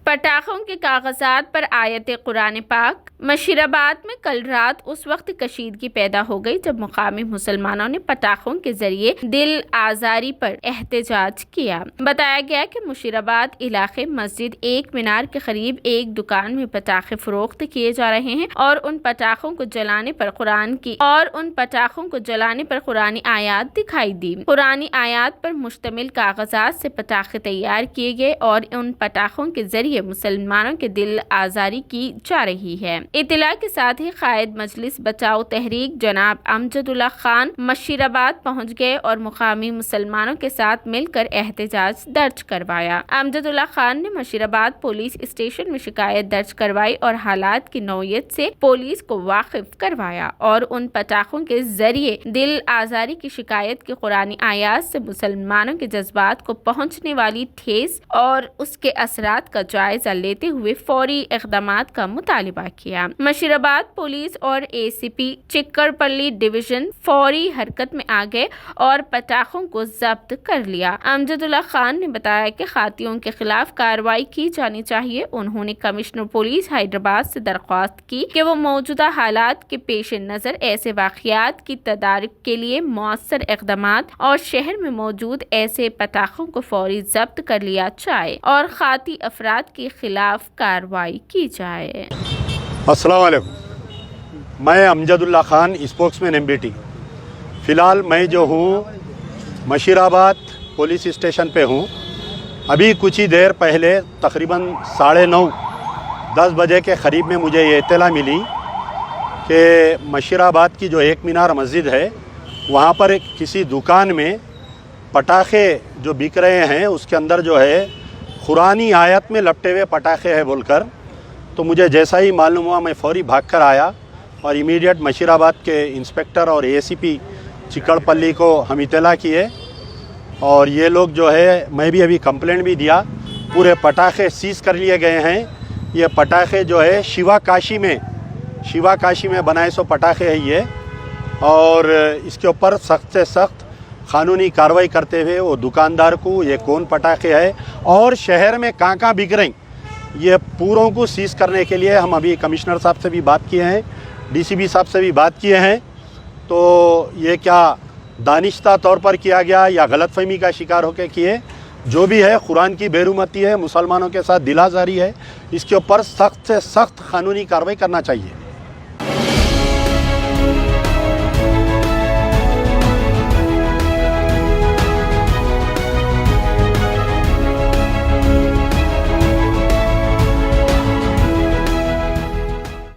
पटाखों के कागजात पर आयत कुरान पाक। मशीराबाद में कल रात उस वक्त कशीदगी पैदा हो गई जब मुकामी मुसलमानों ने पटाखों के जरिए दिल आजारी पर एहतजाज किया। बताया गया कि मुशीराबाद इलाके मस्जिद एक मीनार के करीब एक दुकान में पटाखे फरोख्त किए जा रहे हैं और उन पटाखों को जलाने पर कुरानी आयात दिखाई दी। कुरानी आयात पर मुश्तमिल कागजात से पटाखे तैयार किए गए और उन पटाखों के जरिए मुसलमानों के दिल आजारी की जा रही है। इत्तला के साथ ही कायद मजलिस बचाओ तहरीक जनाब अमजदुल्ला खान मशीराबाद पहुंच गए और मुकामी मुसलमानों के साथ मिलकर एहतजाज दर्ज करवाया। अमजदुल्ला खान ने मशीराबाद पुलिस स्टेशन में शिकायत दर्ज करवाई और हालात की नौयत से पुलिस को वाकिफ करवाया और उन पटाखों के जरिए दिल आजारी की शिकायत की कुरानी आयात से मुसलमानों के जज्बात को पहुंचने वाली ठेस और उसके असरात का जायजा लेते हुए फौरी इक़दामात का मुतालिबा किया। मशीराबाद पुलिस और ACP चिक्कड़पल्ली डिवीजन फौरी हरकत में आ गए और पटाखों को जब्त कर लिया। अमजदुल्ला खान ने बताया कि खातियों के खिलाफ कार्रवाई की जानी चाहिए। उन्होंने कमिश्नर पुलिस हैदराबाद से दरख्वास्त की कि वो मौजूदा हालात के पेश नज़र ऐसे वाक़यात की तदारुक के लिए मौसर इक़दामात और शहर में मौजूद ऐसे पटाखों को फौरी जब्त कर लिया जाए और खाती अफराद के खिलाफ कार्रवाई की जाए। अस्सलाम वालेकुम, मैं अमजदुल्ला खान स्पोक्समैन MBT। फ़िलहाल मैं जो हूँ मशीराबाद पुलिस स्टेशन पे हूँ। अभी कुछ ही देर पहले तकरीबन 9:30-10 बजे के करीब में मुझे ये इत्तला मिली कि मशीराबाद की जो एक मीनार मस्जिद है वहाँ पर किसी दुकान में पटाखे जो बिक रहे हैं उसके अंदर जो है कुरानी आयत में लपटे हुए पटाखे हैं बोलकर, तो मुझे जैसा ही मालूम हुआ मैं फ़ौरी भागकर आया और इमीडिएट मशीराबाद के इंस्पेक्टर और ACP चिक्कड़पल्ली को हम इत्तला किए और ये लोग जो है, मैं भी अभी कंप्लेंट भी दिया, पूरे पटाखे सीज़ कर लिए गए हैं। ये पटाखे जो है शिवा काशी में बनाए सो पटाखे हैं ये, और इसके ऊपर सख्त से सख्त क़ानूनी कार्रवाई करते हुए वो दुकानदार को ये कौन पटाखे है और शहर में कहाँ बिक रही ये पूरों को सीज करने के लिए हम अभी कमिश्नर साहब से भी बात किए हैं, DCP साहब से भी बात किए हैं। तो ये क्या दानिश्ता तौर पर किया गया या गलतफहमी का शिकार होकर किए, जो भी है कुरान की बेरुमती है, मुसलमानों के साथ दिलाजारी है, इसके ऊपर सख्त से सख्त क़ानूनी कार्रवाई करना चाहिए।